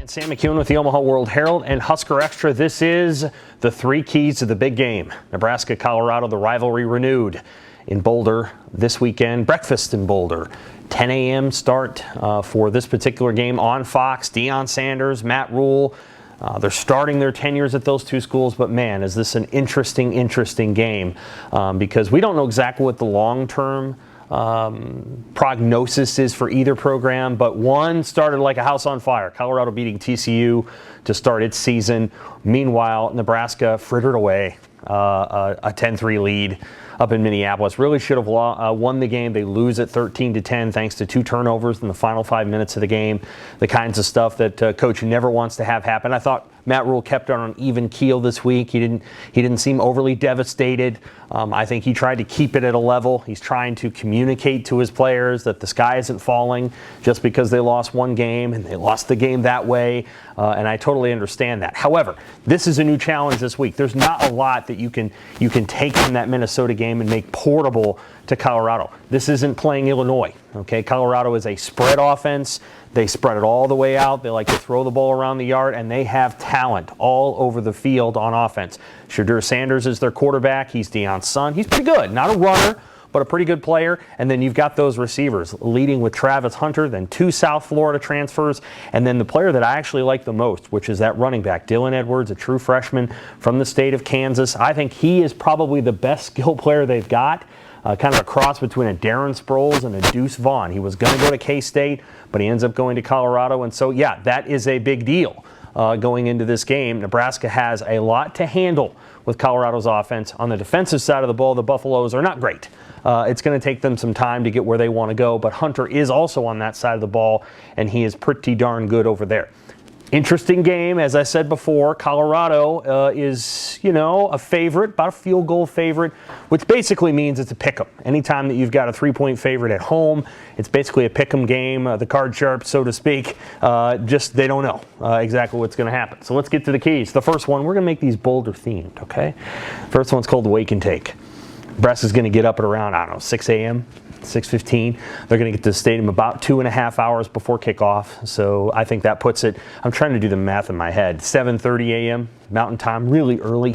And Sam McKewon with the Omaha World-Herald and Husker Extra. This is the three keys to the big game. Nebraska, Colorado, the rivalry renewed in Boulder this weekend. Breakfast in Boulder. 10 a.m. start for this particular game on Fox. Deion Sanders, Matt Rule. They're starting their tenures at those two schools, but man, is this an interesting game because we don't know exactly what the long-term prognosis is for either program, but one started like a house on fire. Colorado beating TCU to start its season. Meanwhile, Nebraska frittered away a 10-3 lead up in Minneapolis. Really should have won the game. They lose at 13-10 thanks to 2 turnovers in the final 5 minutes of the game. The kinds of stuff that coach never wants to have happen. I thought Matt Rule kept it on an even keel this week. He didn't seem overly devastated. I think he tried to keep it at a level. He's trying to communicate to his players that the sky isn't falling just because they lost one game and they lost the game that way. And I totally understand that. However, this is a new challenge this week. There's not a lot that you can take from that Minnesota game and make portable to Colorado. This isn't playing Illinois. Okay, Colorado is a spread offense. They spread it all the way out. They like to throw the ball around the yard, and they have talent all over the field on offense. Shedeur Sanders is their quarterback. He's Deion's son. He's pretty good. Not a runner, but a pretty good player. And then you've got those receivers, leading with Travis Hunter, then 2 South Florida transfers, and then the player that I actually like the most, which is that running back, Dylan Edwards, a true freshman from the state of Kansas. I think he is probably the best skill player they've got. Kind of a cross between a Darren Sproles and a Deuce Vaughn. He was going to go to K-State, but he ends up going to Colorado. And so, yeah, that is a big deal going into this game. Nebraska has a lot to handle with Colorado's offense. On the defensive side of the ball, the Buffaloes are not great. It's going to take them some time to get where they want to go, but Hunter is also on that side of the ball, and he is pretty darn good over there. Interesting game, as I said before. Colorado is, a favorite, about a field goal favorite, which basically means it's a pick'em. Anytime that you've got a 3-point favorite at home, it's basically a pick'em game, the card sharp, so to speak. Just they don't know exactly what's going to happen. So let's get to the keys. The first one, we're going to make these Boulder themed, okay? First one's called the Wake and Take. Nebraska's going to get up at around, 6 a.m., 6:15. They're going to get to the stadium about 2.5 hours before kickoff. So I think that puts it, I'm trying to do the math in my head, 7:30 a.m. Mountain Time, really early.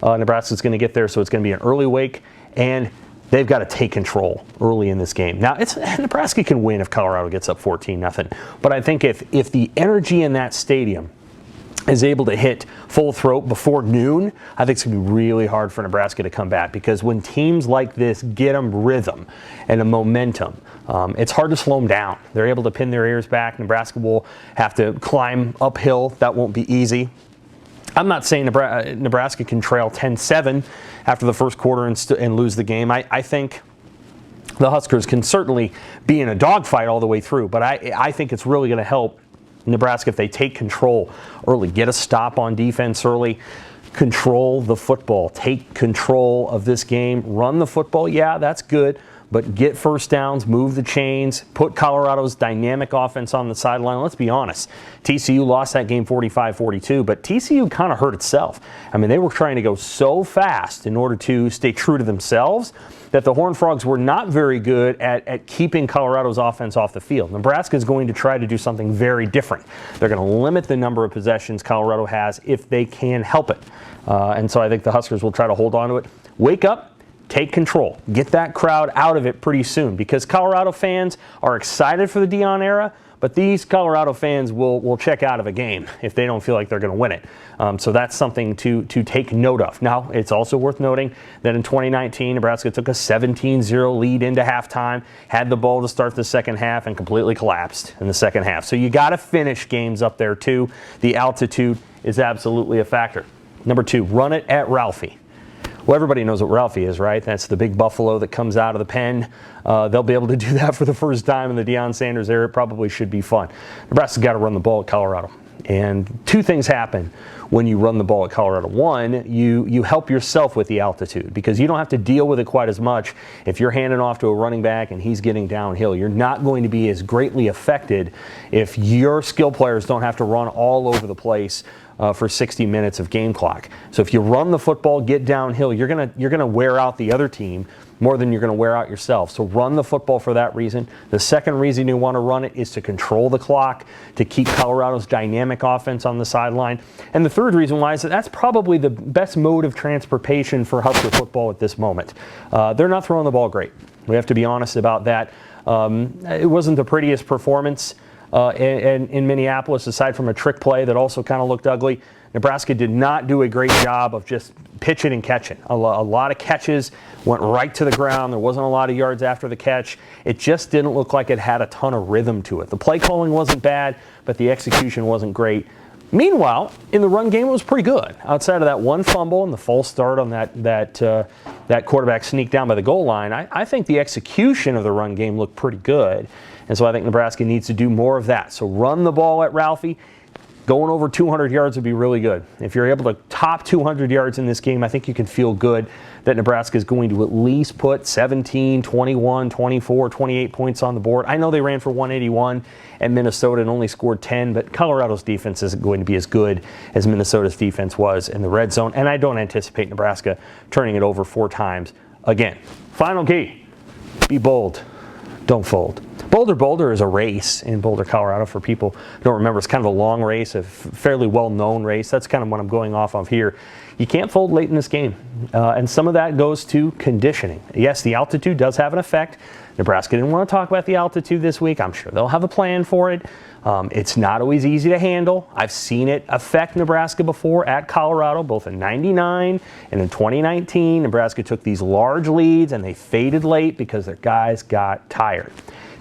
Nebraska's going to get there, so it's going to be an early wake, and they've got to take control early in this game. Now, Nebraska can win if Colorado gets up 14-0, but I think if the energy in that stadium is able to hit full throat before noon, I think it's going to be really hard for Nebraska to come back, because when teams like this get them rhythm and a momentum, it's hard to slow them down. They're able to pin their ears back. Nebraska will have to climb uphill. That won't be easy. I'm not saying Nebraska can trail 10-7 after the first quarter and lose the game. I think the Huskers can certainly be in a dogfight all the way through, but I think it's really going to help Nebraska if they take control early, get a stop on defense early, control the football, take control of this game, run the football. Yeah, that's good, but get first downs, move the chains, put Colorado's dynamic offense on the sideline. Let's be honest, TCU lost that game 45-42, but TCU kind of hurt itself. I mean, they were trying to go so fast in order to stay true to themselves that the Horned Frogs were not very good at keeping Colorado's offense off the field. Nebraska is going to try to do something very different. They're going to limit the number of possessions Colorado has if they can help it. And so I think the Huskers will try to hold on to it. Wake up, take control, get that crowd out of it pretty soon, because Colorado fans are excited for the Deion era, but these Colorado fans will check out of a game if they don't feel like they're going to win it. So that's something to take note of. Now, it's also worth noting that in 2019, Nebraska took a 17-0 lead into halftime, had the ball to start the second half, and completely collapsed in the second half. So you got to finish games up there, too. The altitude is absolutely a factor. Number 2, run it at Ralphie. Well, everybody knows what Ralphie is, right? That's the big buffalo that comes out of the pen. They'll be able to do that for the first time in the Deion Sanders era. It probably should be fun. Nebraska's got to run the ball at Colorado. And 2 things happen when you run the ball at Colorado. One, you help yourself with the altitude, because you don't have to deal with it quite as much if you're handing off to a running back and he's getting downhill. You're not going to be as greatly affected if your skill players don't have to run all over the place for 60 minutes of game clock. So if you run the football, get downhill, you're gonna wear out the other team, more than you're going to wear out yourself. So run the football for that reason. The second reason you want to run it is to control the clock, to keep Colorado's dynamic offense on the sideline. And the third reason why is that that's probably the best mode of transportation for Husker football at this moment. They're not throwing the ball great. We have to be honest about that. It wasn't the prettiest performance in Minneapolis, aside from a trick play that also kind of looked ugly. Nebraska did not do a great job of just pitching and catching. A lot of catches went right to the ground. There wasn't a lot of yards after the catch. It just didn't look like it had a ton of rhythm to it. The play calling wasn't bad, but the execution wasn't great. Meanwhile, in the run game, it was pretty good. Outside of that one fumble and the false start on that quarterback sneak down by the goal line, I think the execution of the run game looked pretty good. And so I think Nebraska needs to do more of that. So run the ball at Ralphie. Going over 200 yards would be really good. If you're able to top 200 yards in this game, I think you can feel good that Nebraska is going to at least put 17, 21, 24, 28 points on the board. I know they ran for 181 at Minnesota and only scored 10, but Colorado's defense isn't going to be as good as Minnesota's defense was in the red zone, and I don't anticipate Nebraska turning it over 4 times again. Final key, be bold, don't fold. Boulder is a race in Boulder, Colorado. For people who don't remember, it's kind of a long race, a fairly well-known race. That's kind of what I'm going off of here. You can't fold late in this game, and some of that goes to conditioning. Yes, the altitude does have an effect. Nebraska didn't want to talk about the altitude this week. I'm sure they'll have a plan for it. It's not always easy to handle. I've seen it affect Nebraska before at Colorado, both in '99 and in 2019. Nebraska took these large leads, and they faded late because their guys got tired.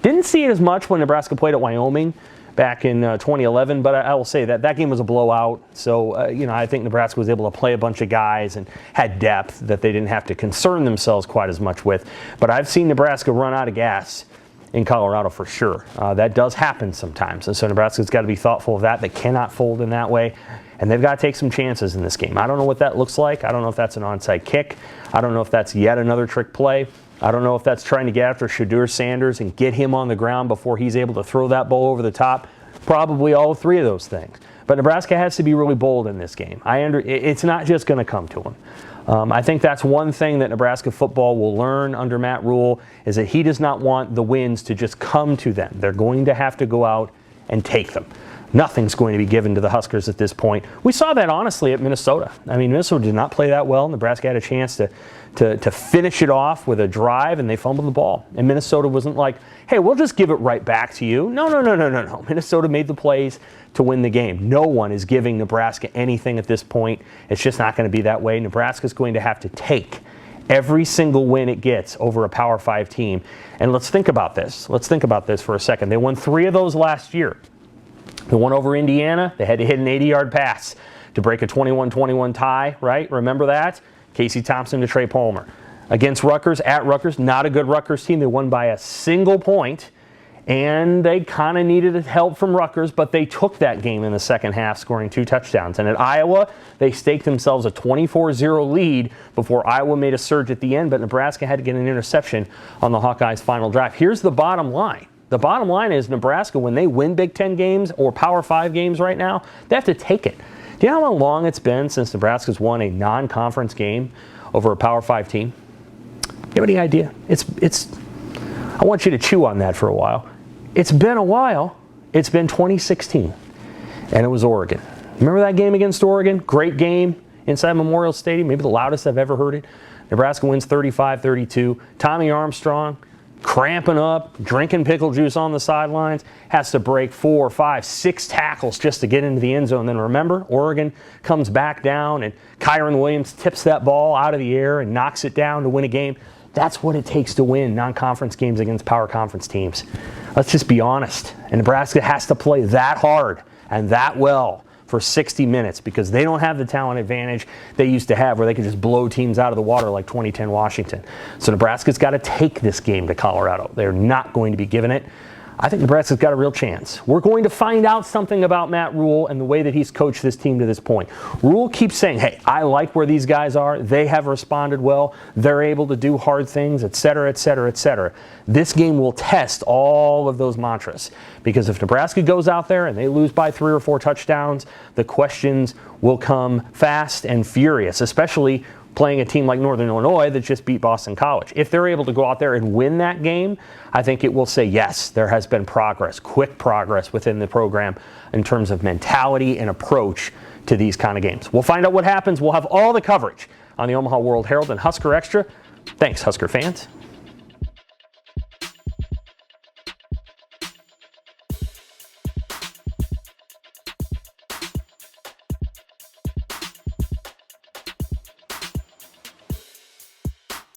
Didn't see it as much when Nebraska played at Wyoming back in 2011, but I will say that game was a blowout. So, I think Nebraska was able to play a bunch of guys and had depth that they didn't have to concern themselves quite as much with. But I've seen Nebraska run out of gas in Colorado for sure. That does happen sometimes. And so Nebraska's got to be thoughtful of that. They cannot fold in that way. And they've got to take some chances in this game. I don't know what that looks like. I don't know if that's an onside kick. I don't know if that's yet another trick play. I don't know if that's trying to get after Shadur Sanders and get him on the ground before he's able to throw that ball over the top. Probably all 3 of those things. But Nebraska has to be really bold in this game. It's not just going to come to them. I think that's one thing that Nebraska football will learn under Matt Rule is that he does not want the wins to just come to them. They're going to have to go out and take them. Nothing's going to be given to the Huskers at this point. We saw that honestly at Minnesota. I mean, Minnesota did not play that well. Nebraska had a chance to finish it off with a drive, and they fumbled the ball. And Minnesota wasn't like, hey, we'll just give it right back to you. No. Minnesota made the plays to win the game. No one is giving Nebraska anything at this point. It's just not going to be that way. Nebraska's going to have to take every single win it gets over a Power 5 team. And let's think about this. Let's think about this for a second. They won 3 of those last year. The one over Indiana, they had to hit an 80-yard pass to break a 21-21 tie, right? Remember that? Casey Thompson to Trey Palmer. Against Rutgers, at Rutgers, not a good Rutgers team. They won by a single point, and they kind of needed help from Rutgers, but they took that game in the second half, scoring 2 touchdowns. And at Iowa, they staked themselves a 24-0 lead before Iowa made a surge at the end, but Nebraska had to get an interception on the Hawkeyes' final drive. Here's the bottom line. The bottom line is Nebraska, when they win Big Ten games or Power 5 games right now, they have to take it. Do you know how long it's been since Nebraska's won a non-conference game over a Power 5 team? Do you have any idea? I want you to chew on that for a while. It's been a while. It's been 2016, and it was Oregon. Remember that game against Oregon? Great game inside Memorial Stadium, maybe the loudest I've ever heard it. Nebraska wins 35-32. Tommy Armstrong, cramping up, drinking pickle juice on the sidelines, has to break 4, 5, 6 tackles just to get into the end zone. Then remember, Oregon comes back down and Kyron Williams tips that ball out of the air and knocks it down to win a game. That's what it takes to win non-conference games against power conference teams. Let's just be honest. And Nebraska has to play that hard and that well for 60 minutes because they don't have the talent advantage they used to have where they could just blow teams out of the water like 2010 Washington. So Nebraska's got to take this game to Colorado. They're not going to be given it. I think Nebraska's got a real chance. We're going to find out something about Matt Rule and the way that he's coached this team to this point. Rule keeps saying, hey, I like where these guys are. They have responded well. They're able to do hard things, et cetera, et cetera, et cetera. This game will test all of those mantras because if Nebraska goes out there and they lose by 3 or 4 touchdowns, the questions will come fast and furious, especially playing a team like Northern Illinois that just beat Boston College. If they're able to go out there and win that game, I think it will say, yes, there has been progress, quick progress within the program in terms of mentality and approach to these kind of games. We'll find out what happens. We'll have all the coverage on the Omaha World-Herald and Husker Extra. Thanks, Husker fans.